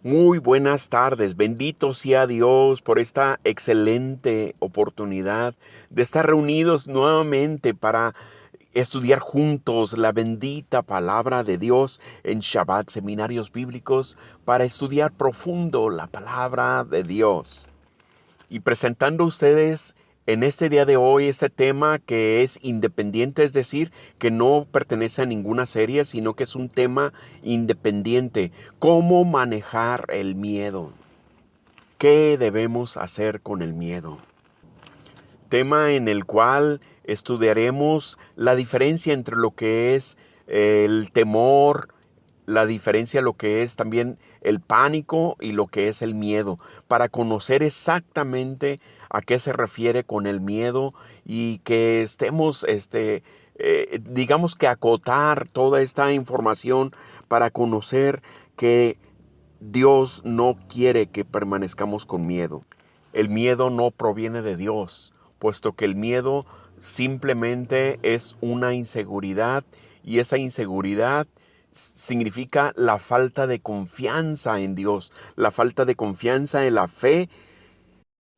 Muy buenas tardes, bendito sea Dios por esta excelente oportunidad de estar reunidos nuevamente para estudiar juntos la bendita palabra de Dios en Shabbat, seminarios bíblicos, para estudiar profundo la palabra de Dios. Y presentando a ustedes en este día de hoy este tema que es independiente, es decir, que no pertenece a ninguna serie, sino que es un tema independiente. ¿Cómo manejar el miedo? ¿Qué debemos hacer con el miedo? Tema en el cual estudiaremos la diferencia entre lo que es el temor, la diferencia lo que es también el pánico y lo que es el miedo, para conocer exactamente a qué se refiere con el miedo y que estemos, digamos que acotar toda esta información para conocer que Dios no quiere que permanezcamos con miedo. El miedo no proviene de Dios, puesto que el miedo simplemente es una inseguridad y esa inseguridad significa la falta de confianza en Dios, la falta de confianza en la fe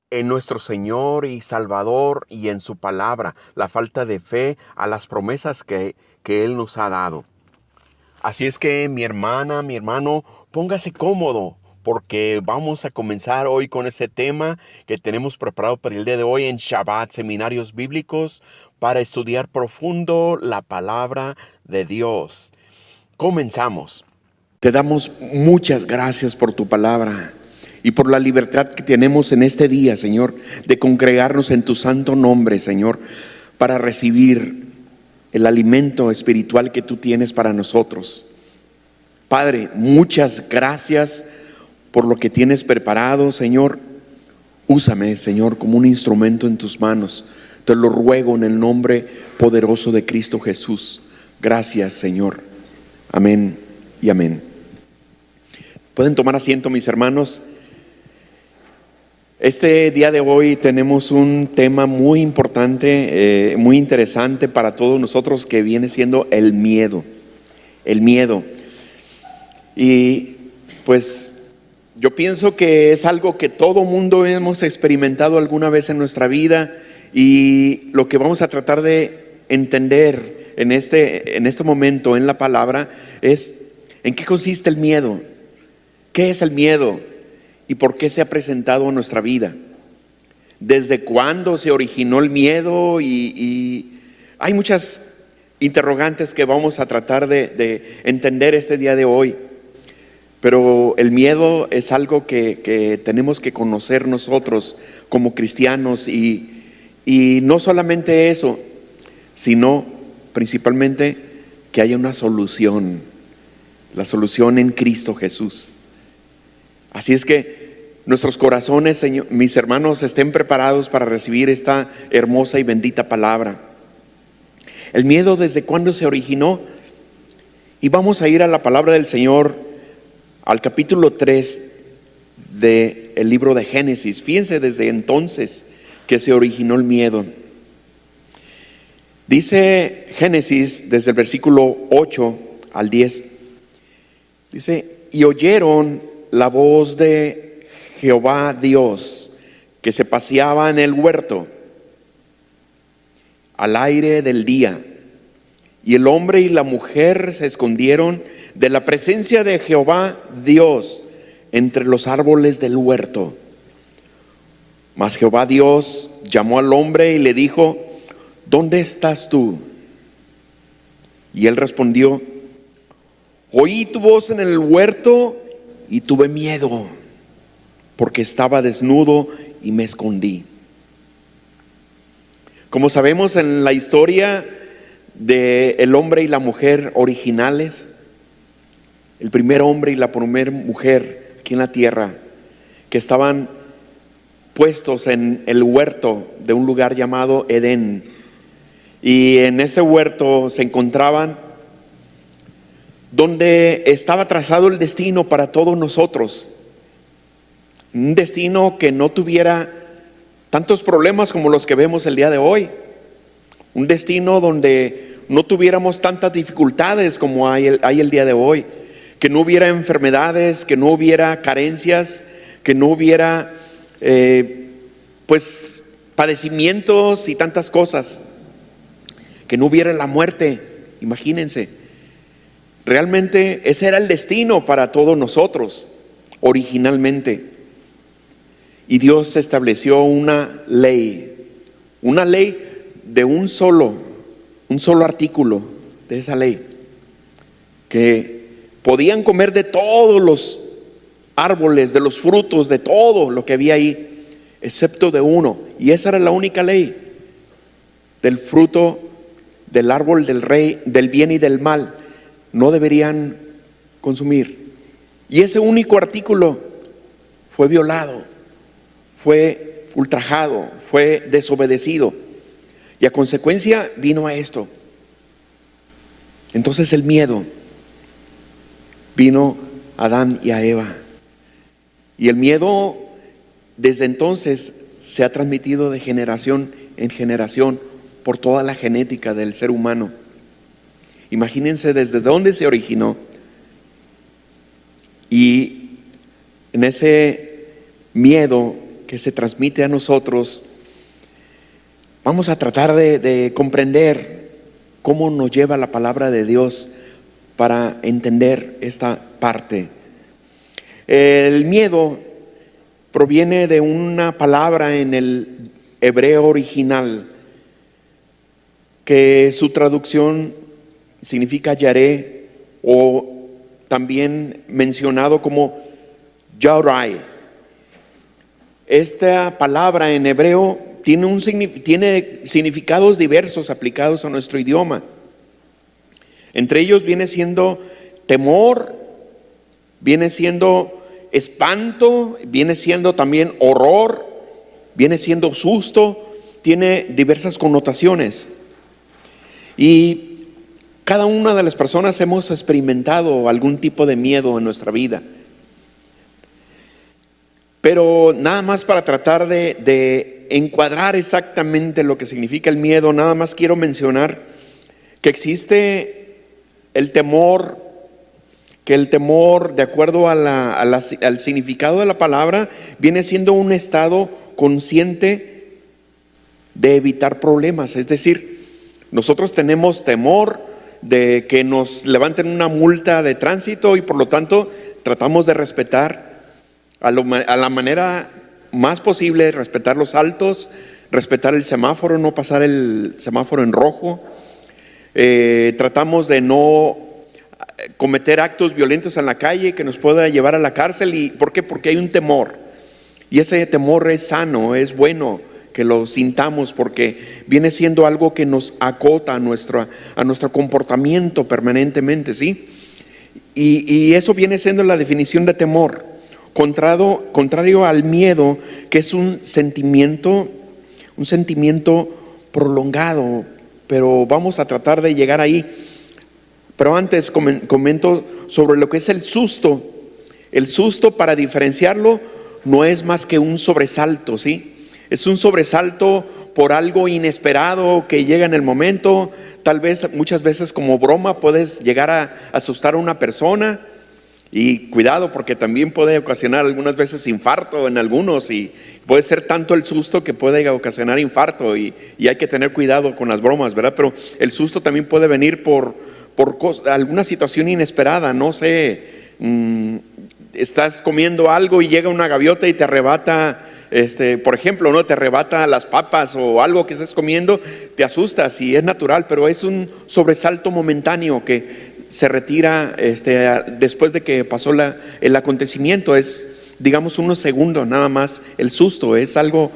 en nuestro Señor y Salvador y en su palabra, la falta de fe a las promesas que Él nos ha dado. Así es que mi hermana, mi hermano, póngase cómodo porque vamos a comenzar hoy con ese tema que tenemos preparado para el día de hoy en Shabbat, seminarios bíblicos, para estudiar profundo la palabra de Dios. Comenzamos. Te damos muchas gracias por tu palabra y por la libertad que tenemos en este día, Señor, de congregarnos en tu santo nombre, Señor, para recibir el alimento espiritual que tú tienes para nosotros. Padre, muchas gracias por lo que tienes preparado, Señor. Úsame, Señor, como un instrumento en tus manos. Te lo ruego en el nombre poderoso de Cristo Jesús. Gracias, Señor. Amén y amén. Pueden tomar asiento, mis hermanos. Este día de hoy tenemos un tema muy importante, muy interesante para todos nosotros, que viene siendo el miedo. El miedo. Y pues yo pienso que es algo que todo mundo hemos experimentado alguna vez en nuestra vida, y lo que vamos a tratar de entender en este momento en la palabra es en qué consiste el miedo, qué es el miedo y por qué se ha presentado en nuestra vida, desde cuándo se originó el miedo, y hay muchas interrogantes que vamos a tratar de entender este día de hoy. Pero el miedo es algo que tenemos que conocer nosotros como cristianos, y no solamente eso, sino principalmente que haya una solución, la solución en Cristo Jesús. Así es que nuestros corazones, Señor, mis hermanos, estén preparados para recibir esta hermosa y bendita palabra. El miedo, ¿desde cuándo se originó? Y vamos a ir a la palabra del Señor, al capítulo 3 del libro de Génesis. Fíjense desde entonces que se originó el miedo. Dice Génesis desde el versículo 8 al 10. Dice: y oyeron la voz de Jehová Dios, que se paseaba en el huerto al aire del día. Y el hombre y la mujer se escondieron de la presencia de Jehová Dios entre los árboles del huerto. Mas Jehová Dios llamó al hombre y le dijo: ¿dónde estás tú? Y él respondió: oí tu voz en el huerto y tuve miedo, porque estaba desnudo y me escondí. Como sabemos, en la historia del hombre y la mujer originales, el primer hombre y la primera mujer aquí en la tierra, que estaban puestos en el huerto de un lugar llamado Edén, y en ese huerto se encontraban donde estaba trazado el destino para todos nosotros, un destino que no tuviera tantos problemas como los que vemos el día de hoy, un destino donde no tuviéramos tantas dificultades como hay el día de hoy, que no hubiera enfermedades, que no hubiera carencias, que no hubiera pues padecimientos y tantas cosas, que no hubiera la muerte. Imagínense, realmente ese era el destino para todos nosotros originalmente. Y Dios estableció una ley de un solo artículo de esa ley, que podían comer de todos los árboles, de los frutos, de todo lo que había ahí, excepto de uno. Y esa era la única ley: del fruto del árbol del bien y del mal no deberían consumir. Y ese único artículo fue violado, fue ultrajado, fue desobedecido, y a consecuencia vino a esto. Entonces el miedo vino a Adán y a Eva, y el miedo desde entonces se ha transmitido de generación en generación por toda la genética del ser humano. Imagínense desde dónde se originó. Y en ese miedo que se transmite a nosotros, vamos a tratar de comprender cómo nos lleva la palabra de Dios para entender esta parte. El miedo proviene de una palabra en el hebreo original, que su traducción significa yaré, o también mencionado como yarai. Esta palabra en hebreo tiene significados diversos aplicados a nuestro idioma. Entre ellos viene siendo temor, viene siendo espanto, viene siendo también horror, viene siendo susto, tiene diversas connotaciones. Y cada una de las personas hemos experimentado algún tipo de miedo en nuestra vida. Pero nada más para tratar de encuadrar exactamente lo que significa el miedo, nada más quiero mencionar que existe el temor, que el temor, de acuerdo al significado de la palabra, viene siendo un estado consciente de evitar problemas. Es decir, nosotros tenemos temor de que nos levanten una multa de tránsito, y por lo tanto tratamos de respetar a la manera más posible, respetar los altos, respetar el semáforo, no pasar el semáforo en rojo. Tratamos de no cometer actos violentos en la calle que nos pueda llevar a la cárcel. ¿Y por qué? Porque hay un temor, y ese temor es sano, es bueno que lo sintamos, porque viene siendo algo que nos acota a nuestro comportamiento permanentemente, ¿sí? Y eso viene siendo la definición de temor, contrario al miedo, que es un sentimiento prolongado. Pero vamos a tratar de llegar ahí. Pero antes comento sobre lo que es el susto. El susto, para diferenciarlo, no es más que un sobresalto, ¿sí? Es un sobresalto por algo inesperado que llega en el momento. Tal vez, muchas veces como broma, puedes llegar a asustar a una persona. Y cuidado, porque también puede ocasionar algunas veces infarto en algunos, y puede ser tanto el susto que puede ocasionar infarto, y hay que tener cuidado con las bromas, ¿verdad? Pero el susto también puede venir por alguna situación inesperada. No sé, estás comiendo algo y llega una gaviota y te arrebata, por ejemplo, ¿no? Te arrebata las papas o algo que estés comiendo, te asustas, y es natural, pero es un sobresalto momentáneo que se retira después de que pasó el acontecimiento. Es, digamos, unos segundos nada más. El susto es algo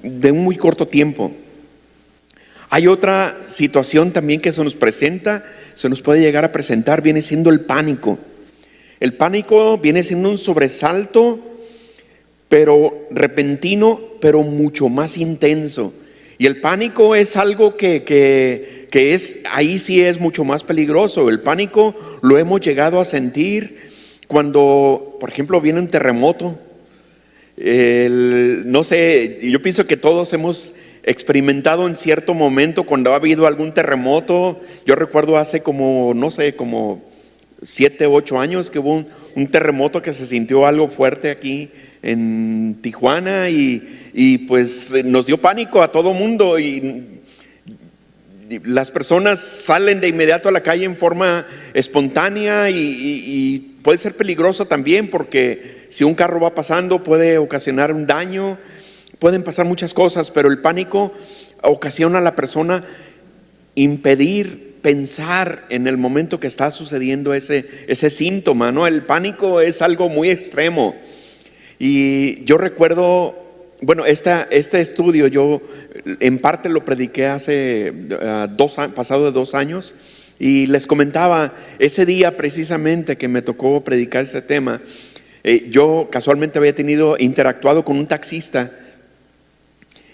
de un muy corto tiempo. Hay otra situación también que se nos puede llegar a presentar, viene siendo el pánico. El pánico viene siendo un sobresalto, pero repentino, pero mucho más intenso. Y el pánico es algo que es, ahí sí es mucho más peligroso. El pánico lo hemos llegado a sentir cuando, por ejemplo, viene un terremoto. No sé, yo pienso que todos hemos experimentado en cierto momento cuando ha habido algún terremoto. Yo recuerdo hace como, no sé, como 7, 8 años que hubo un terremoto que se sintió algo fuerte aquí en Tijuana y pues nos dio pánico a todo mundo y las personas salen de inmediato a la calle en forma espontánea y puede ser peligroso también porque si un carro va pasando puede ocasionar un daño, pueden pasar muchas cosas, pero el pánico ocasiona a la persona impedir pensar en el momento que está sucediendo ese síntoma, ¿no? El pánico es algo muy extremo. Y yo recuerdo, bueno, este estudio yo en parte lo prediqué hace pasado de 2 años, y les comentaba ese día precisamente que me tocó predicar ese tema. Yo casualmente había interactuado con un taxista,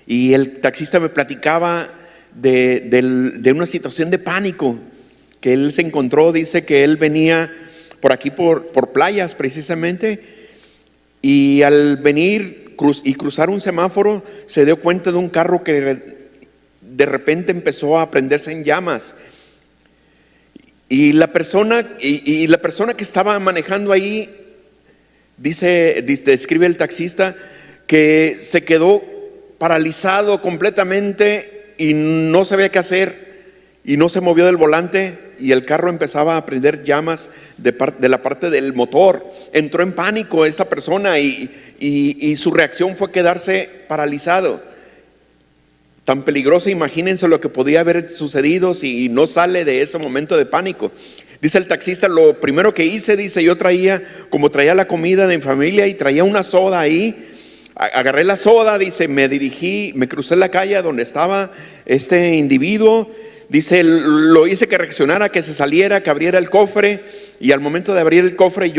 y el taxista me platicaba de una situación de pánico que él se encontró. Dice que él venía por aquí por Playas precisamente, y al venir y cruzar un semáforo se dio cuenta de un carro que de repente empezó a prenderse en llamas, y la persona que estaba manejando ahí describe el taxista que se quedó paralizado completamente y no sabía qué hacer y no se movió del volante, y el carro empezaba a prender llamas de la parte del motor. Entró en pánico esta persona y su reacción fue quedarse paralizado. Tan peligroso, imagínense lo que podía haber sucedido si no sale de ese momento de pánico. Dice el taxista, lo primero que hice, dice, yo traía la comida de mi familia y traía una soda ahí. Agarré la soda, dice, me crucé la calle donde estaba este individuo. Dice, lo hice que reaccionara, que se saliera, que abriera el cofre, y al momento de abrir el cofre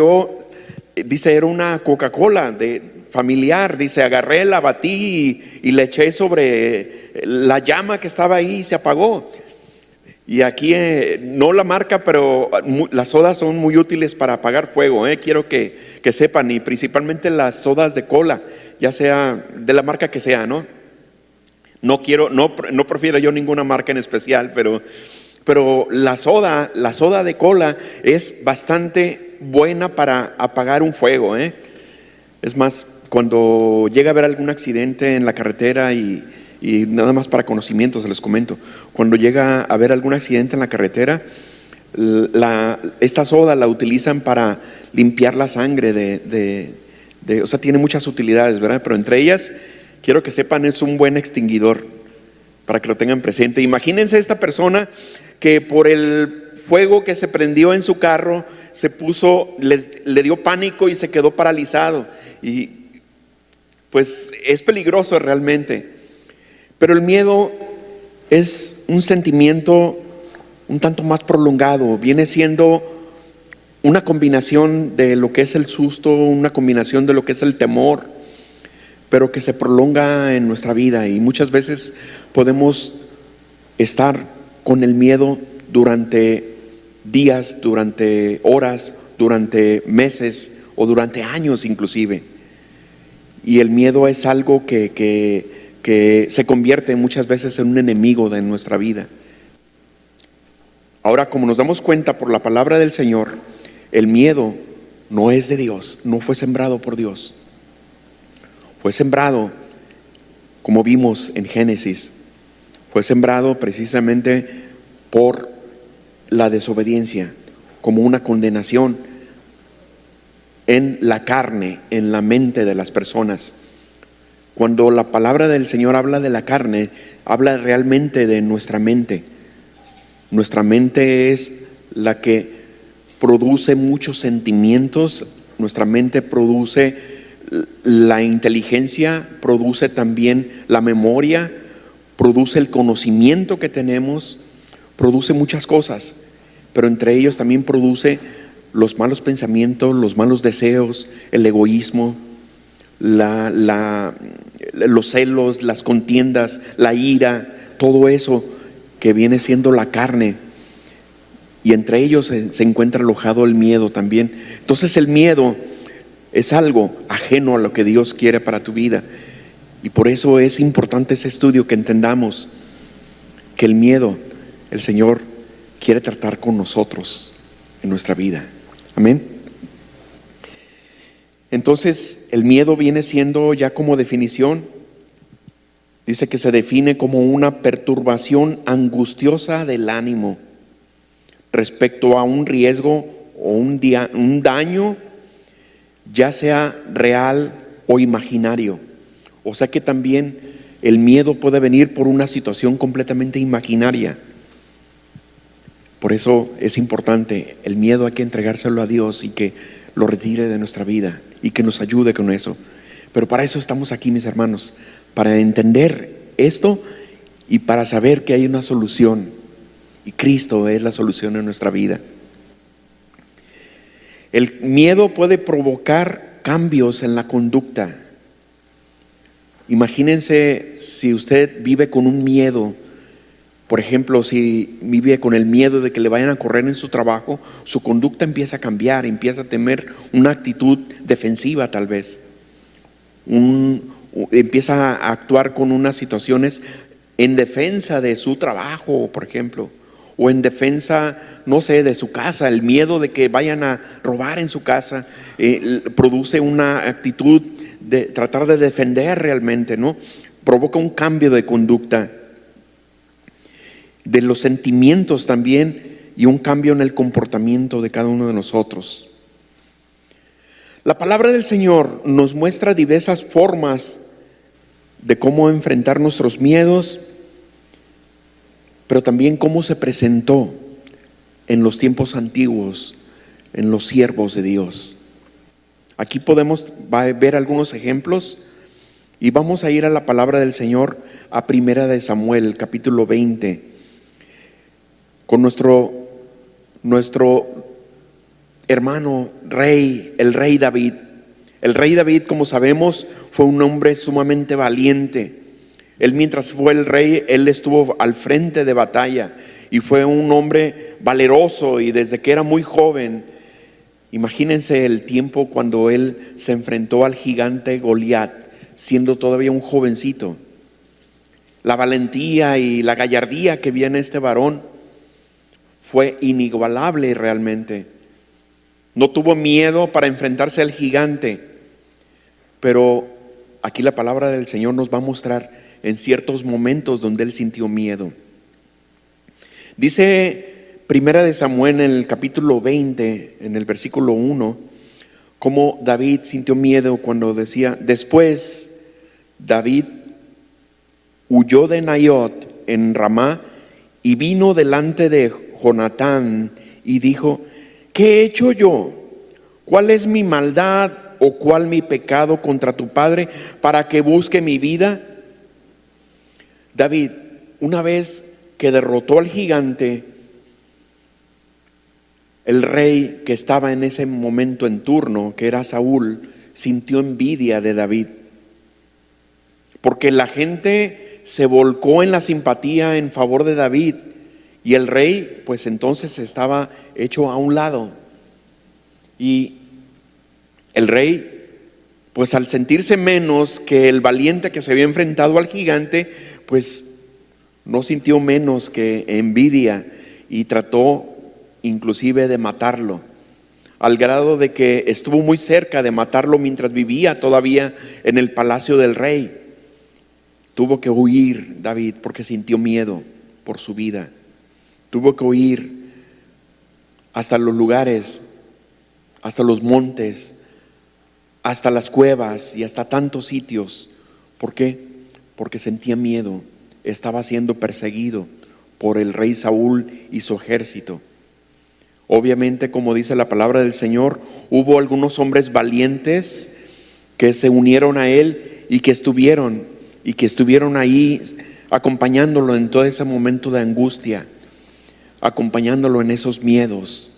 dice, era una Coca-Cola familiar. Dice, agarré, la batí y le eché sobre la llama que estaba ahí y se apagó. Y aquí no la marca, pero las sodas son muy útiles para apagar fuego, quiero que sepan, y principalmente las sodas de cola, ya sea de la marca que sea, ¿no? No prefiero yo ninguna marca en especial, pero la soda de cola es bastante buena para apagar un fuego, Es más, cuando llega a haber algún accidente en la carretera, y nada más para conocimiento se les comento, cuando llega a haber algún accidente en la carretera, esta soda la utilizan para limpiar la sangre o sea, tiene muchas utilidades, ¿verdad? Pero entre ellas, quiero que sepan, es un buen extinguidor, para que lo tengan presente. Imagínense esta persona que por el fuego que se prendió en su carro le dio pánico y se quedó paralizado, y pues es peligroso realmente. Pero el miedo es un sentimiento un tanto más prolongado, viene siendo una combinación de lo que es el susto, una combinación de lo que es el temor, pero que se prolonga en nuestra vida, y muchas veces podemos estar con el miedo durante días, durante horas, durante meses o durante años inclusive. Y el miedo es algo que se convierte muchas veces en un enemigo de nuestra vida. Ahora, como nos damos cuenta por la palabra del Señor, el miedo no es de Dios, no fue sembrado por Dios. Fue sembrado, como vimos en Génesis, fue sembrado precisamente por la desobediencia, como una condenación en la carne, en la mente de las personas. Cuando la palabra del Señor habla de la carne, habla realmente de nuestra mente. Nuestra mente es la que produce muchos sentimientos. Nuestra mente produce la inteligencia, produce también la memoria, produce el conocimiento que tenemos, produce muchas cosas, pero entre ellos también produce los malos pensamientos, los malos deseos, el egoísmo, los celos, las contiendas, la ira, todo eso que viene siendo la carne, y entre ellos se encuentra alojado el miedo también. Entonces el miedo es algo ajeno a lo que Dios quiere para tu vida, y por eso es importante ese estudio, que entendamos que el miedo, el Señor quiere tratar con nosotros en nuestra vida. Amén. Entonces, el miedo viene siendo ya como definición. Dice que se define como una perturbación angustiosa del ánimo respecto a un riesgo o un daño, ya sea real o imaginario. O sea que también el miedo puede venir por una situación completamente imaginaria. Por eso es importante, el miedo hay que entregárselo a Dios y que lo retire de nuestra vida y que nos ayude con eso. Pero para eso estamos aquí, mis hermanos, para entender esto y para saber que hay una solución. Y Cristo es la solución en nuestra vida. El miedo puede provocar cambios en la conducta. Imagínense si usted vive con un miedo. Por ejemplo, si vive con el miedo de que le vayan a correr en su trabajo, su conducta empieza a cambiar, empieza a tener una actitud defensiva tal vez. Empieza a actuar con unas situaciones en defensa de su trabajo, por ejemplo, o en defensa, no sé, de su casa. El miedo de que vayan a robar en su casa produce una actitud de tratar de defender realmente, ¿no? Provoca un cambio de conducta, de los sentimientos también, y un cambio en el comportamiento de cada uno de nosotros. La palabra del Señor nos muestra diversas formas de cómo enfrentar nuestros miedos, pero también cómo se presentó en los tiempos antiguos, en los siervos de Dios. Aquí podemos ver algunos ejemplos y vamos a ir a la palabra del Señor, a Primera de Samuel, capítulo 20, con nuestro hermano rey, el rey David. El rey David, como sabemos, fue un hombre sumamente valiente. Él, mientras fue el rey, él estuvo al frente de batalla y fue un hombre valeroso, y desde que era muy joven, imagínense el tiempo cuando él se enfrentó al gigante Goliat, siendo todavía un jovencito. La valentía y la gallardía que viene este varón fue inigualable realmente. No tuvo miedo para enfrentarse al gigante, pero aquí la palabra del Señor nos va a mostrar en ciertos momentos donde él sintió miedo. Dice Primera de Samuel en el capítulo 20, en el versículo 1, cómo David sintió miedo cuando decía: después David huyó de Naiot en Ramá y vino delante de Jonatán y dijo: ¿qué he hecho yo? ¿Cuál es mi maldad o cuál mi pecado contra tu padre para que busque mi vida? David, una vez que derrotó al gigante, el rey que estaba en ese momento en turno, que era Saúl, sintió envidia de David, porque la gente se volcó en la simpatía en favor de David, y el rey pues entonces estaba hecho a un lado. Y el rey, pues al sentirse menos que el valiente que se había enfrentado al gigante, pues no sintió menos que envidia y trató inclusive de matarlo, al grado de que estuvo muy cerca de matarlo mientras vivía todavía en el palacio del rey. Tuvo que huir David porque sintió miedo por su vida. Tuvo que huir hasta los lugares, hasta los montes, hasta las cuevas y hasta tantos sitios. ¿Por qué? Porque sentía miedo. Estaba siendo perseguido por el rey Saúl y su ejército. Obviamente, como dice la palabra del Señor, hubo algunos hombres valientes que se unieron a él y que estuvieron ahí acompañándolo en todo ese momento de angustia, acompañándolo en esos miedos.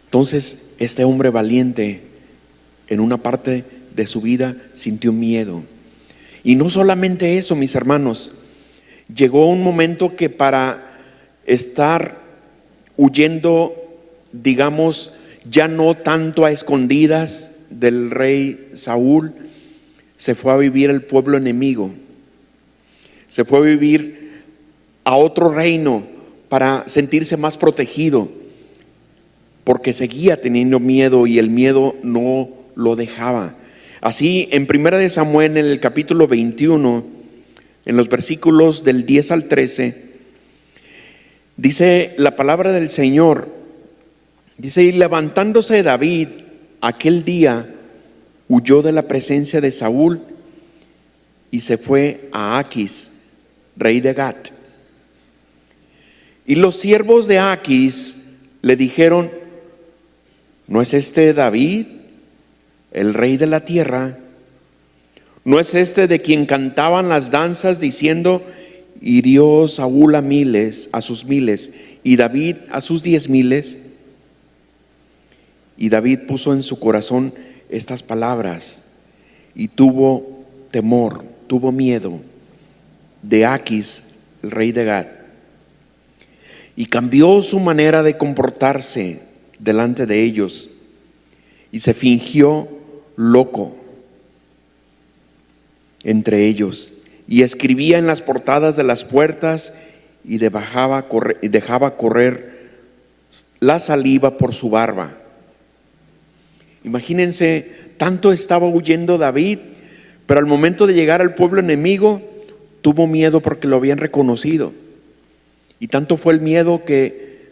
Entonces, este hombre valiente, en una parte de su vida, sintió miedo. Y no solamente eso, mis hermanos, llegó un momento que para estar huyendo, digamos, ya no tanto a escondidas del rey Saúl, se fue a vivir al pueblo enemigo, se fue a vivir a otro reino para sentirse más protegido. porque seguía teniendo miedo y el miedo no lo dejaba. Así, en 1 de Samuel, en el capítulo 21, en los versículos del 10 al 13, dice la palabra del Señor, dice: y levantándose David aquel día, huyó de la presencia de Saúl y se fue a Aquis, rey de Gat. Y los siervos de Aquis le dijeron: ¿no es este David, el rey de la tierra? ¿No es este de quien cantaban las danzas diciendo: hirió Saúl a sus miles, y David a sus 10,000? Y David puso en su corazón estas palabras y tuvo temor, tuvo miedo de Aquis, el rey de Gat, y cambió su manera de comportarse delante de ellos y se fingió loco entre ellos, y escribía en las portadas de las puertas y dejaba correr la saliva por su barba. Imagínense, tanto estaba huyendo David, pero al momento de llegar al pueblo enemigo tuvo miedo porque lo habían reconocido, y tanto fue el miedo que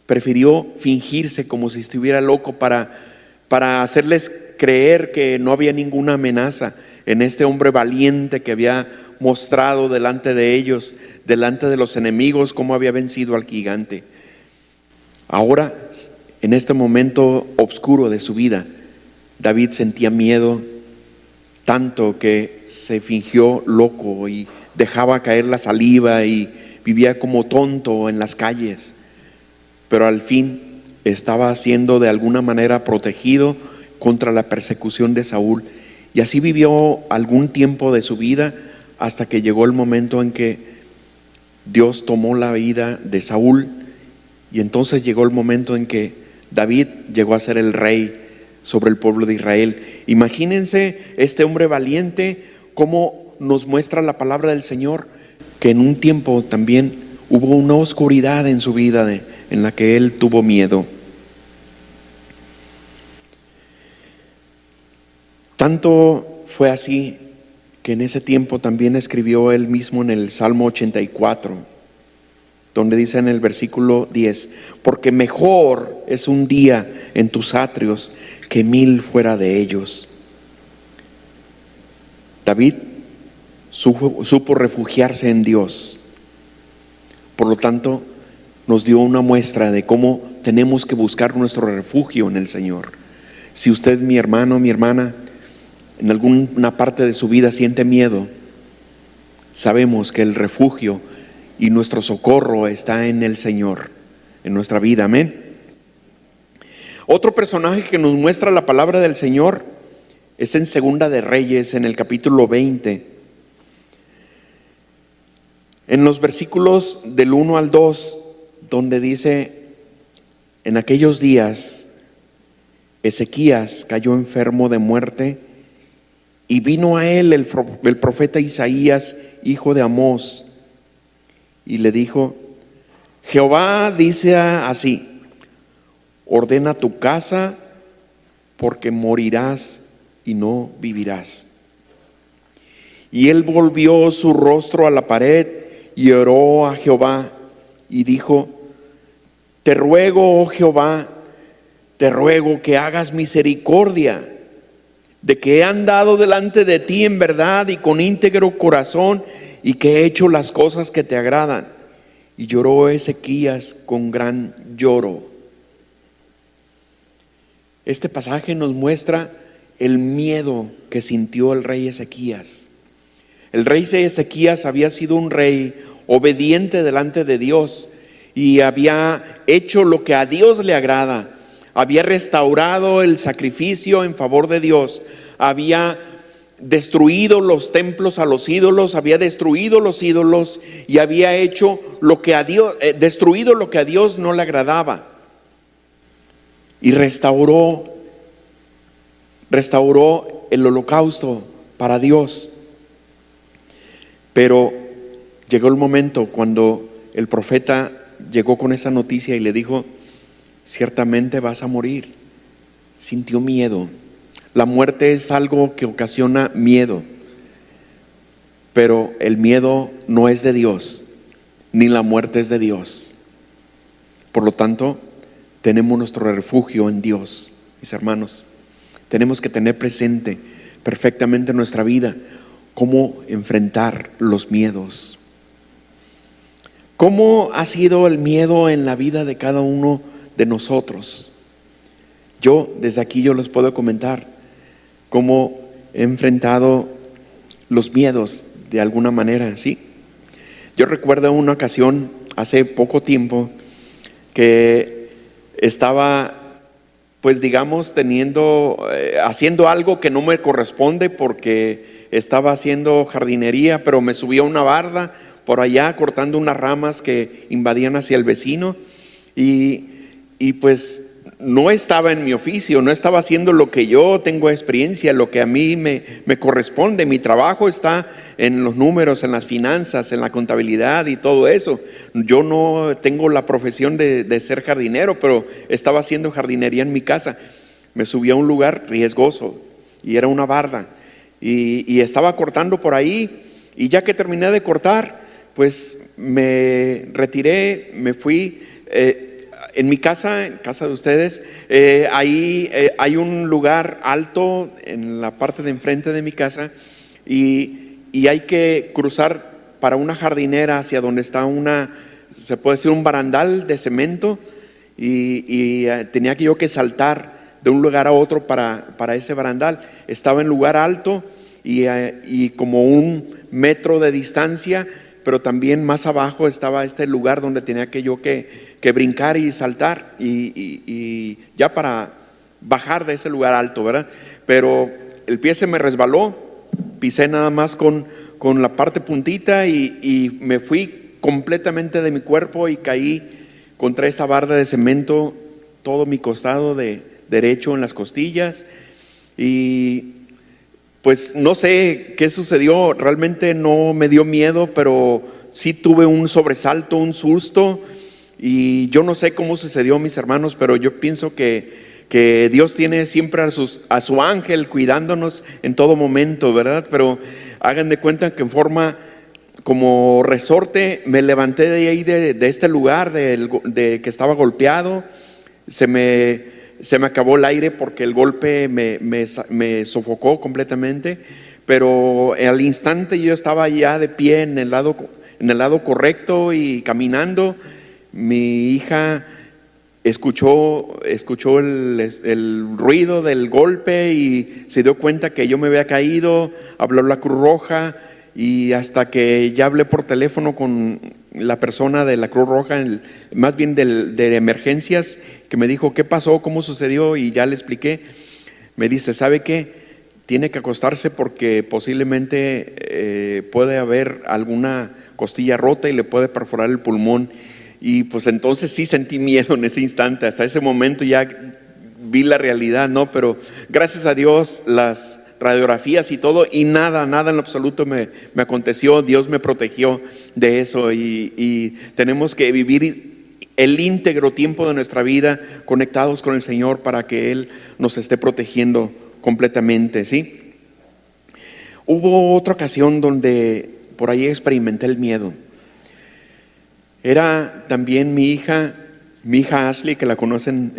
prefirió fingirse como si estuviera loco para hacerles creer que no había ninguna amenaza en este hombre valiente que había mostrado delante de ellos, delante de los enemigos, cómo había vencido al gigante. Ahora, en este momento oscuro de su vida, David sentía miedo tanto que se fingió loco y dejaba caer la saliva y vivía como tonto en las calles, pero al fin estaba siendo de alguna manera protegido contra la persecución de Saúl. Y así vivió algún tiempo de su vida hasta que llegó el momento en que Dios tomó la vida de Saúl, y entonces llegó el momento en que David llegó a ser el rey sobre el pueblo de Israel. Imagínense este hombre valiente, cómo nos muestra la palabra del Señor, que en un tiempo también hubo una oscuridad en su vida en la que él tuvo miedo. Tanto fue así que en ese tiempo también escribió él mismo en el Salmo 84, donde dice en el versículo 10: porque mejor es un día en tus atrios que 1000 fuera de ellos. David supo refugiarse en Dios. Por lo tanto, nos dio una muestra de cómo tenemos que buscar nuestro refugio en el Señor. Si usted, mi hermano, mi hermana, en alguna parte de su vida siente miedo, sabemos que el refugio y nuestro socorro está en el Señor, en nuestra vida. Amén. Otro personaje que nos muestra la palabra del Señor es en Segunda de Reyes, en el capítulo 20. En los versículos del 1 al 2, donde dice: en aquellos días Ezequías cayó enfermo de muerte, y vino a él el profeta Isaías, hijo de Amós, y le dijo: Jehová dice así: ordena tu casa, porque morirás y no vivirás. Y él volvió su rostro a la pared y oró a Jehová y dijo: te ruego, oh Jehová, te ruego que hagas misericordia, de que he andado delante de ti en verdad y con íntegro corazón, y que he hecho las cosas que te agradan. Y lloró Ezequías con gran lloro. Este pasaje nos muestra el miedo que sintió el rey Ezequías. El rey Ezequías había sido un rey obediente delante de Dios y había hecho lo que a Dios le agrada. Había restaurado el sacrificio en favor de Dios, había destruido los templos a los ídolos, había destruido los ídolos y había hecho lo que a Dios, destruido lo que a Dios no le agradaba, y restauró el holocausto para Dios. Pero llegó el momento cuando el profeta llegó con esa noticia y le dijo: ciertamente vas a morir. Sintió miedo. La muerte es algo que ocasiona miedo, pero el miedo no es de Dios, ni la muerte es de Dios. Por lo tanto, tenemos nuestro refugio en Dios, mis hermanos. Tenemos que tener presente perfectamente en nuestra vida cómo enfrentar los miedos. ¿Cómo ha sido el miedo en la vida de cada uno de nosotros? Yo, desde aquí, yo les puedo comentar cómo he enfrentado los miedos de alguna manera, ¿sí? Yo recuerdo una ocasión, hace poco tiempo, que estaba, pues digamos, haciendo algo que no me corresponde, porque estaba haciendo jardinería, pero me subí a una barda por allá cortando unas ramas que invadían hacia el vecino, y pues no estaba en mi oficio, no estaba haciendo lo que yo tengo experiencia, lo que a mí me corresponde. Mi trabajo está en los números, en las finanzas, en la contabilidad y todo eso. Yo no tengo la profesión de ser jardinero, pero estaba haciendo jardinería en mi casa. Me subí a un lugar riesgoso y era una barda, y estaba cortando por ahí, y ya que terminé de cortar, pues me retiré, me fui. En mi casa, en casa de ustedes, ahí hay un lugar alto en la parte de enfrente de mi casa, y hay que cruzar para una jardinera hacia donde está se puede decir un barandal de cemento, y tenía que yo que saltar de un lugar a otro para ese barandal. Estaba en lugar alto y como 1 metro de distancia, pero también más abajo estaba este lugar donde tenía que yo que brincar y saltar y ya para bajar de ese lugar alto, ¿verdad? Pero el pie se me resbaló, pisé nada más con la parte puntita y me fui completamente de mi cuerpo y caí contra esa barda de cemento, todo mi costado derecho en las costillas, y pues no sé qué sucedió. Realmente no me dio miedo, pero sí tuve un sobresalto, un susto, y yo no sé cómo sucedió, mis hermanos, pero yo pienso que Dios tiene siempre a su ángel cuidándonos en todo momento, ¿verdad? Pero hagan de cuenta que en forma como resorte me levanté de ahí, de este lugar de que estaba golpeado. Se me acabó el aire porque el golpe me sofocó completamente, pero al instante yo estaba ya de pie en el lado correcto y caminando. Mi hija escuchó el ruido del golpe y se dio cuenta que yo me había caído. Habló la Cruz Roja, y hasta que ya hablé por teléfono con la persona de la Cruz Roja, más bien de emergencias, que me dijo qué pasó, cómo sucedió, y ya le expliqué. Me dice, ¿sabe qué? Tiene que acostarse porque posiblemente puede haber alguna costilla rota y le puede perforar el pulmón. Y pues entonces sí sentí miedo en ese instante. Hasta ese momento ya vi la realidad, ¿no? Pero gracias a Dios, las radiografías y todo, y nada en lo absoluto me aconteció. Dios me protegió de eso, y tenemos que vivir el íntegro tiempo de nuestra vida conectados con el Señor para que Él nos esté protegiendo completamente, ¿sí? Hubo otra ocasión donde por ahí experimenté el miedo. Era también mi hija Ashley, que la conocen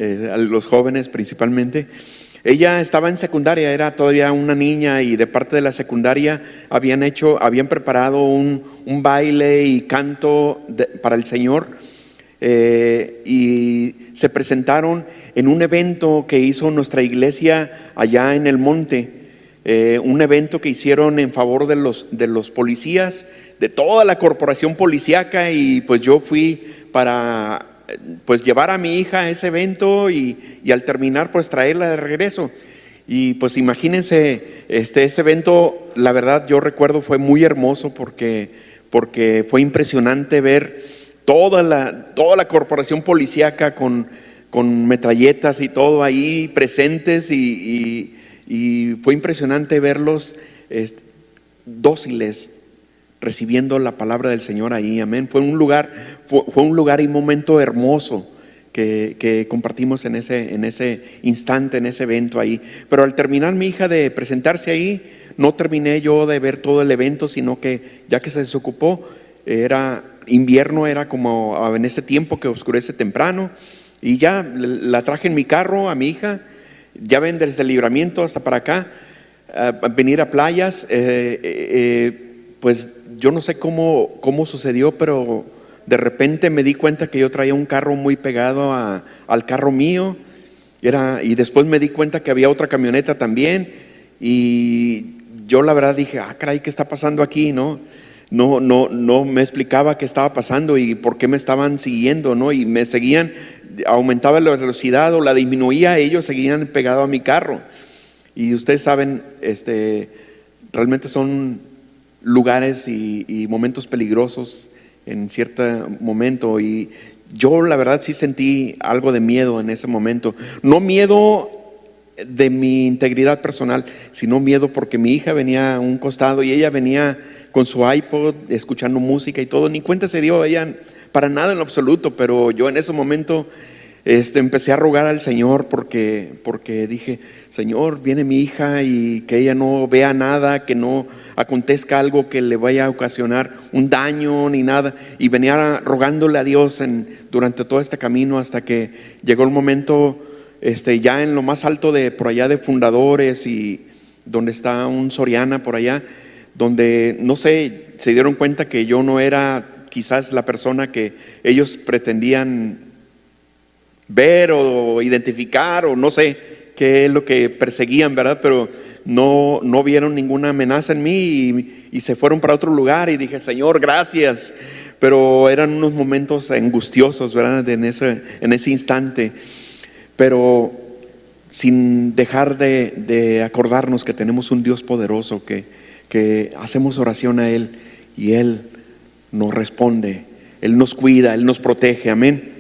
los jóvenes principalmente. Ella estaba en secundaria, era todavía una niña, y de parte de la secundaria habían preparado un baile y canto para el Señor, y se presentaron en un evento que hizo nuestra iglesia allá en el monte, un evento que hicieron en favor de los policías, de toda la corporación policíaca, y pues yo fui para pues llevar a mi hija a ese evento, y al terminar pues traerla de regreso. Y pues imagínense, ese evento, la verdad yo recuerdo, fue muy hermoso porque fue impresionante ver toda la corporación policíaca con metralletas y todo ahí presentes, y fue impresionante verlos dóciles, recibiendo la palabra del Señor ahí, amén. Fue un lugar y un momento hermoso que compartimos en ese instante, en ese evento ahí. Pero al terminar mi hija de presentarse ahí, no terminé yo de ver todo el evento, sino que ya que se desocupó, era invierno, era como en este tiempo que oscurece temprano, y ya la traje en mi carro a mi hija. Ya ven, desde el Libramiento hasta para acá, venir a playas, pues yo no sé cómo sucedió, pero de repente me di cuenta que yo traía un carro muy pegado al carro mío, y después me di cuenta que había otra camioneta también, y yo la verdad dije, caray, ¿qué está pasando aquí? No me explicaba qué estaba pasando y por qué me estaban siguiendo, ¿no? Y me seguían, aumentaba la velocidad o la disminuía, ellos seguían pegados a mi carro. Y ustedes saben, realmente son lugares y momentos peligrosos en cierto momento, y yo la verdad sí sentí algo de miedo en ese momento. No miedo de mi integridad personal, sino miedo porque mi hija venía a un costado y ella venía con su iPod escuchando música y todo, ni cuenta se dio ella para nada en lo absoluto. Pero yo en ese momento empecé a rogar al Señor porque dije, Señor, viene mi hija y que ella no vea nada, que no acontezca algo que le vaya a ocasionar un daño ni nada. Y venía rogándole a Dios durante todo este camino, hasta que llegó el momento, ya en lo más alto de por allá de Fundadores, y donde está un Soriana por allá, donde no sé, se dieron cuenta que yo no era quizás la persona que ellos pretendían ver o identificar, o no sé qué es lo que perseguían, ¿verdad? Pero no vieron ninguna amenaza en mí, y se fueron para otro lugar, y dije, Señor, gracias. Pero eran unos momentos angustiosos, ¿verdad? En ese instante, pero sin dejar de acordarnos que tenemos un Dios poderoso, que hacemos oración a Él y Él nos responde, Él nos cuida, Él nos protege, amén.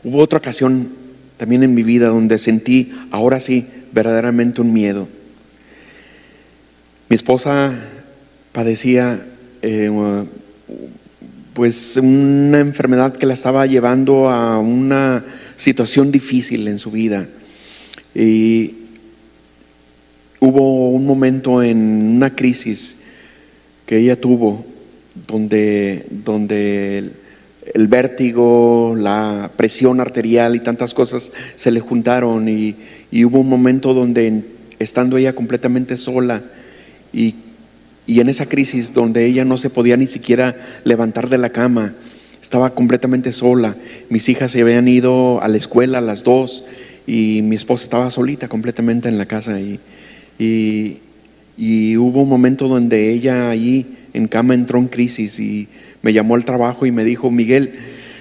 Hubo otra ocasión también en mi vida donde sentí, ahora sí, verdaderamente un miedo. Mi esposa padecía pues una enfermedad que la estaba llevando a una situación difícil en su vida, y hubo un momento en una crisis que ella tuvo donde el vértigo, la presión arterial y tantas cosas se le juntaron, y hubo un momento donde, estando ella completamente sola, y en esa crisis donde ella no se podía ni siquiera levantar de la cama, estaba completamente sola. Mis hijas se habían ido a la escuela, las dos, y mi esposa estaba solita completamente en la casa, y hubo un momento donde ella allí en cama entró en crisis, y me llamó al trabajo y me dijo, Miguel,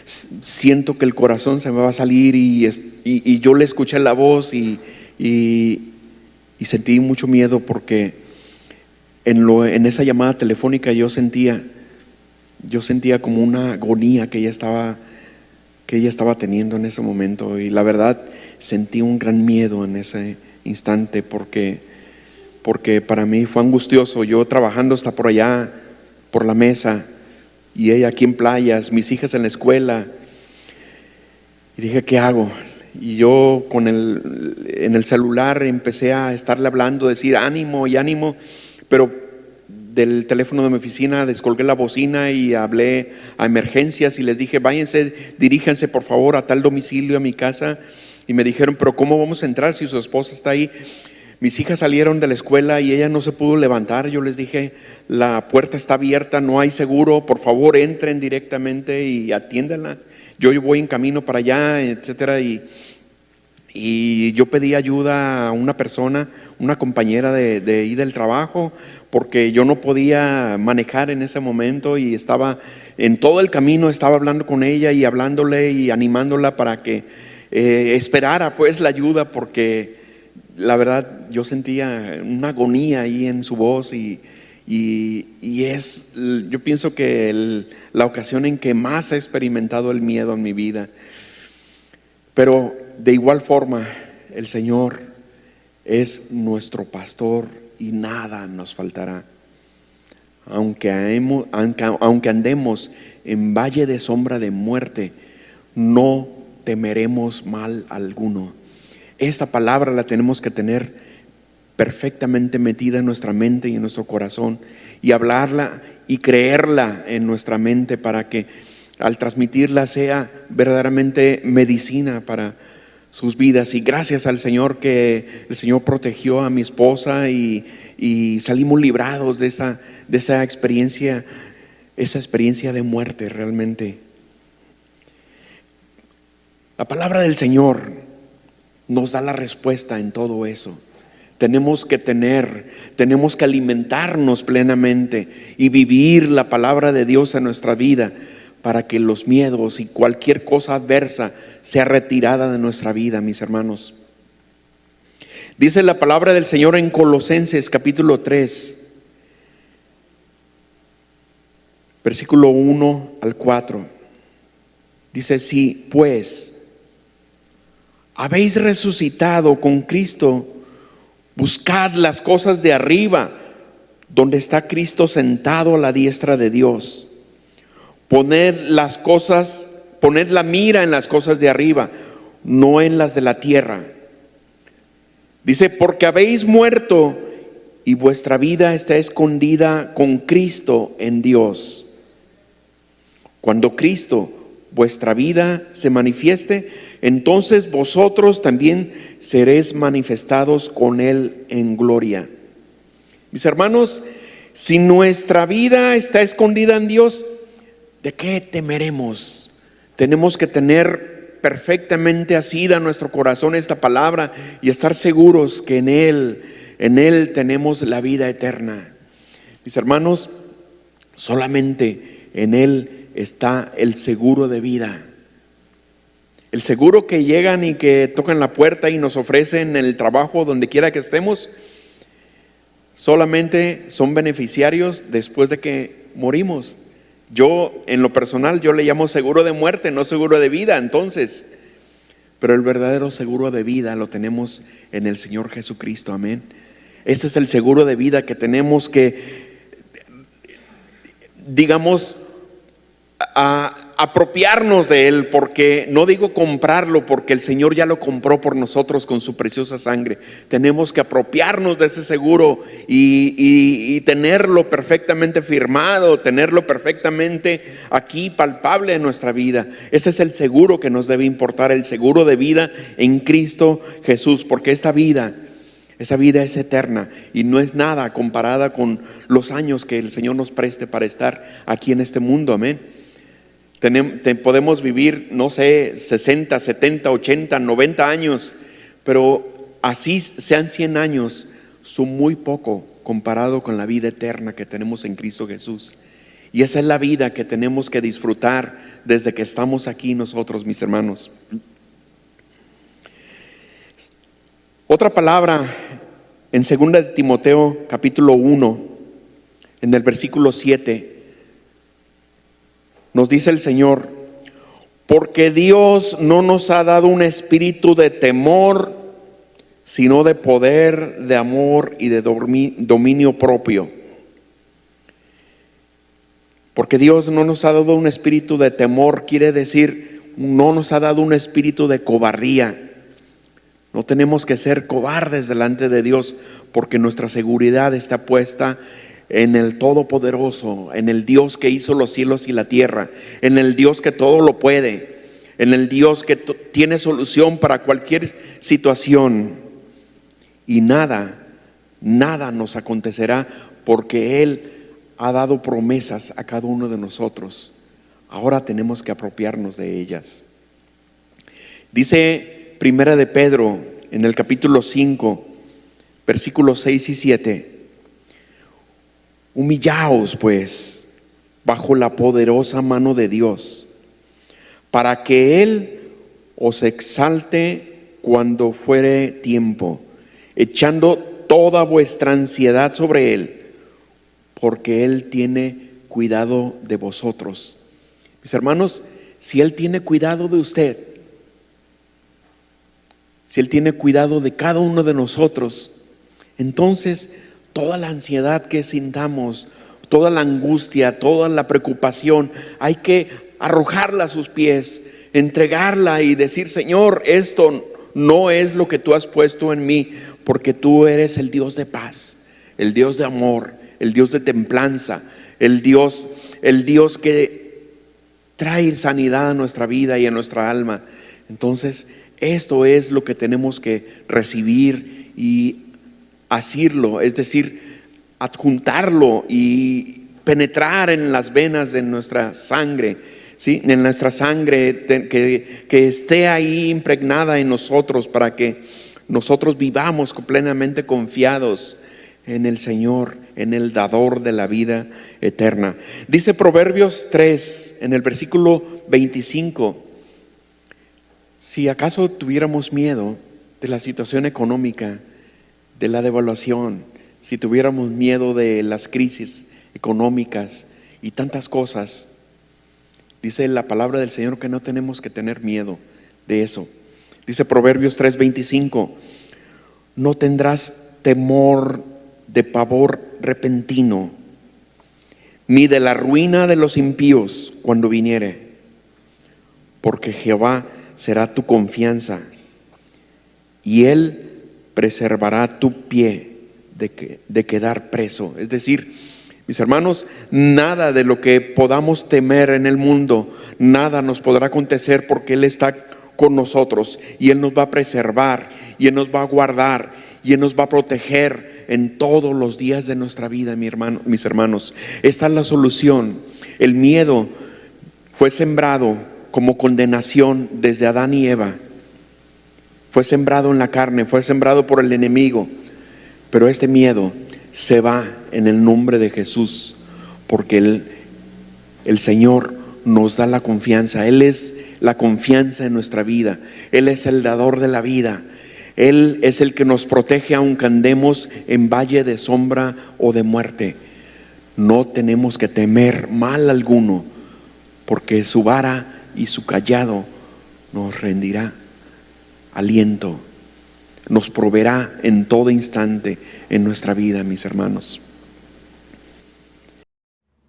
siento que el corazón se me va a salir, y yo le escuché la voz, y sentí mucho miedo, porque en esa llamada telefónica yo sentía como una agonía que ella estaba teniendo en ese momento, y la verdad sentí un gran miedo en ese instante, porque para mí fue angustioso. Yo trabajando hasta por allá, por la mesa, y ella aquí en playas, mis hijas en la escuela, y dije, ¿qué hago? Y yo en el celular empecé a estarle hablando, decir ánimo y ánimo, pero del teléfono de mi oficina descolgué la bocina y hablé a emergencias y les dije, váyanse, diríjanse por favor a tal domicilio, a mi casa. Y me dijeron, pero ¿cómo vamos a entrar si su esposa está ahí? Mis hijas salieron de la escuela y ella no se pudo levantar. Yo les dije, la puerta está abierta, no hay seguro, por favor entren directamente y atiéndanla. Yo voy en camino para allá, etcétera. Y yo pedí ayuda a una persona, una compañera de ahí del trabajo, porque yo no podía manejar en ese momento, y estaba en todo el camino, estaba hablando con ella y hablándole y animándola para que esperara pues la ayuda, porque la verdad yo sentía una agonía ahí en su voz, y yo pienso que la ocasión en que más he experimentado el miedo en mi vida. Pero de igual forma, el Señor es nuestro pastor y nada nos faltará. Aunque andemos en valle de sombra de muerte, no temeremos mal alguno. Esta palabra la tenemos que tener perfectamente metida en nuestra mente y en nuestro corazón, y hablarla y creerla en nuestra mente para que al transmitirla sea verdaderamente medicina para sus vidas. Y gracias al Señor que el Señor protegió a mi esposa y salimos librados de esa experiencia de muerte realmente. La palabra del Señor nos da la respuesta en todo eso. Tenemos que alimentarnos plenamente y vivir la palabra de Dios en nuestra vida para que los miedos y cualquier cosa adversa sea retirada de nuestra vida, mis hermanos. Dice la palabra del Señor en Colosenses capítulo 3, versículo 1 al 4. Dice: si pues habéis resucitado con Cristo, buscad las cosas de arriba, donde está Cristo sentado a la diestra de Dios. Poned la mira en las cosas de arriba, no en las de la tierra. Dice: porque habéis muerto y vuestra vida está escondida con Cristo en Dios. Cuando Cristo, vuestra vida, se manifieste, entonces vosotros también seréis manifestados con Él en gloria. Mis hermanos, si nuestra vida está escondida en Dios, ¿de qué temeremos? Tenemos que tener perfectamente asida en nuestro corazón esta palabra y estar seguros que en Él tenemos la vida eterna. Mis hermanos, solamente en Él está el seguro de vida. El seguro que llegan y que tocan la puerta y nos ofrecen el trabajo donde quiera que estemos, solamente son beneficiarios después de que morimos. Yo, en lo personal, yo le llamo seguro de muerte, no seguro de vida, entonces. Pero el verdadero seguro de vida lo tenemos en el Señor Jesucristo, amén. Ese es el seguro de vida que tenemos que, digamos, apropiarnos de Él, porque no digo comprarlo, porque el Señor ya lo compró por nosotros con su preciosa sangre. Tenemos que apropiarnos de ese seguro y tenerlo perfectamente firmado, tenerlo perfectamente aquí palpable en nuestra vida. Ese es el seguro que nos debe importar, el seguro de vida en Cristo Jesús, porque esa vida es eterna y no es nada comparada con los años que el Señor nos preste para estar aquí en este mundo, amén. Podemos vivir, no sé, 60, 70, 80, 90 años, pero así sean 100 años, son muy poco comparado con la vida eterna que tenemos en Cristo Jesús. Y esa es la vida que tenemos que disfrutar desde que estamos aquí nosotros, mis hermanos. Otra palabra en 2 de Timoteo capítulo 1, en el versículo 7. Nos dice el Señor: porque Dios no nos ha dado un espíritu de temor, sino de poder, de amor y de dominio propio. Porque Dios no nos ha dado un espíritu de temor, quiere decir, no nos ha dado un espíritu de cobardía. No tenemos que ser cobardes delante de Dios, porque nuestra seguridad está puesta en el Todopoderoso, en el Dios que hizo los cielos y la tierra, en el Dios que todo lo puede, en el Dios que tiene solución para cualquier situación. Y nada nos acontecerá, porque Él ha dado promesas a cada uno de nosotros. Ahora tenemos que apropiarnos de ellas. Dice Primera de Pedro en el capítulo 5, versículos 6 y 7: humillaos pues bajo la poderosa mano de Dios, para que Él os exalte cuando fuere tiempo, echando toda vuestra ansiedad sobre Él, porque Él tiene cuidado de vosotros. Mis hermanos, si Él tiene cuidado de usted, si Él tiene cuidado de cada uno de nosotros, entonces toda la ansiedad que sintamos, toda la angustia, toda la preocupación, hay que arrojarla a sus pies, entregarla y decir, Señor, esto no es lo que tú has puesto en mí, porque tú eres el Dios de paz, el Dios de amor, el Dios de templanza, el Dios que trae sanidad a nuestra vida y a nuestra alma. Entonces, esto es lo que tenemos que recibir y asirlo, es decir, adjuntarlo y penetrar en las venas de nuestra sangre, ¿sí? En nuestra sangre, que esté ahí impregnada en nosotros, para que nosotros vivamos plenamente confiados en el Señor, en el dador de la vida eterna. Dice Proverbios 3, en el versículo 25, si acaso tuviéramos miedo de la situación económica, de la devaluación, si tuviéramos miedo de las crisis económicas y tantas cosas, dice la palabra del Señor que no tenemos que tener miedo de eso. Dice Proverbios 3:25, no tendrás temor de pavor repentino, ni de la ruina de los impíos cuando viniere, porque Jehová será tu confianza, y Él preservará tu pie de quedar preso. Es decir, mis hermanos, nada de lo que podamos temer en el mundo, nada nos podrá acontecer, porque Él está con nosotros y Él nos va a preservar y Él nos va a guardar y Él nos va a proteger en todos los días de nuestra vida, mis hermanos. Esta es la solución. El miedo fue sembrado como condenación desde Adán y Eva. Fue sembrado en la carne, fue sembrado por el enemigo. Pero este miedo se va en el nombre de Jesús, porque el Señor nos da la confianza. Él es la confianza en nuestra vida. Él es el dador de la vida. Él es el que nos protege aunque andemos en valle de sombra o de muerte. No tenemos que temer mal alguno, porque su vara y su cayado nos rendirá aliento, nos proveerá en todo instante en nuestra vida, mis hermanos.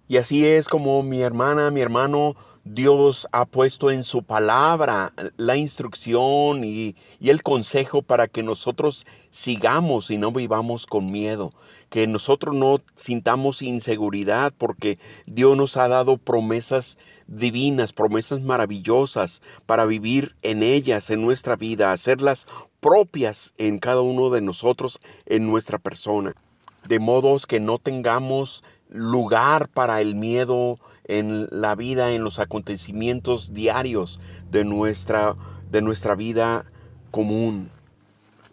Y así es como mi hermana, mi hermano, Dios ha puesto en su palabra la instrucción y el consejo para que nosotros sigamos y no vivamos con miedo, que nosotros no sintamos inseguridad, porque Dios nos ha dado promesas divinas, promesas maravillosas para vivir en ellas, en nuestra vida, hacerlas propias en cada uno de nosotros, en nuestra persona. De modos que no tengamos lugar para el miedo en la vida, en los acontecimientos diarios de nuestra vida común,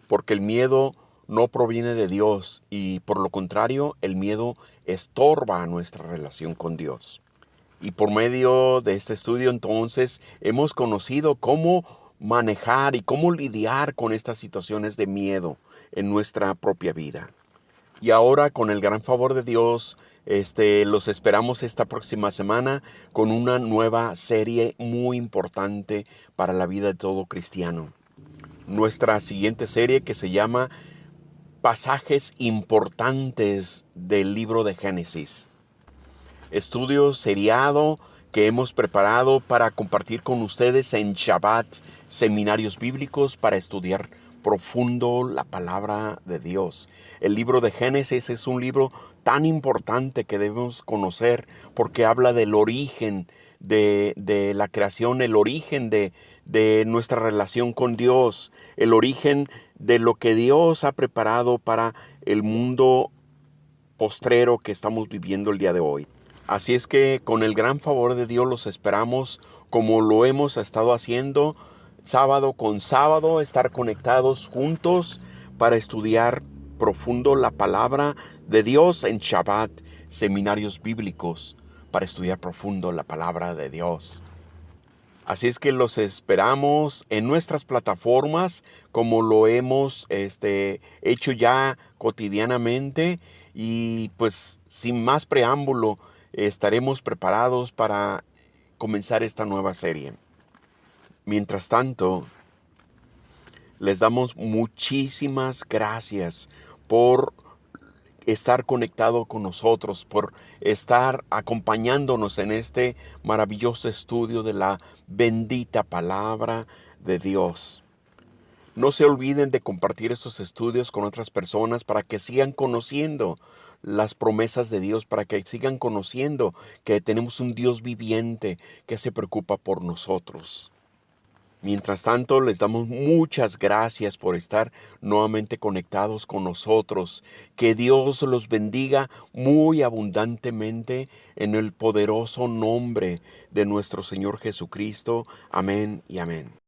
porque el miedo no proviene de Dios y por lo contrario el miedo estorba nuestra relación con Dios. Y por medio de este estudio entonces hemos conocido cómo manejar y cómo lidiar con estas situaciones de miedo en nuestra propia vida. Y ahora, con el gran favor de Dios, los esperamos esta próxima semana con una nueva serie muy importante para la vida de todo cristiano. Nuestra siguiente serie, que se llama Pasajes importantes del libro de Génesis. Estudio seriado que hemos preparado para compartir con ustedes en Shabbat, seminarios bíblicos para estudiar profundo la palabra de Dios. El libro de Génesis es un libro tan importante que debemos conocer, porque habla del origen de la creación, el origen de nuestra relación con Dios, el origen de lo que Dios ha preparado para el mundo postrero que estamos viviendo el día de hoy. Así es que con el gran favor de Dios los esperamos, como lo hemos estado haciendo sábado con sábado, estar conectados juntos para estudiar profundo la palabra de Dios en Shabbat, seminarios bíblicos para estudiar profundo la palabra de Dios. Así es que los esperamos en nuestras plataformas, como lo hemos hecho ya cotidianamente, y pues sin más preámbulo estaremos preparados para comenzar esta nueva serie. Mientras tanto, les damos muchísimas gracias por estar conectado con nosotros, por estar acompañándonos en este maravilloso estudio de la bendita palabra de Dios. No se olviden de compartir estos estudios con otras personas para que sigan conociendo las promesas de Dios, para que sigan conociendo que tenemos un Dios viviente que se preocupa por nosotros. Mientras tanto, les damos muchas gracias por estar nuevamente conectados con nosotros. Que Dios los bendiga muy abundantemente en el poderoso nombre de nuestro Señor Jesucristo. Amén y amén.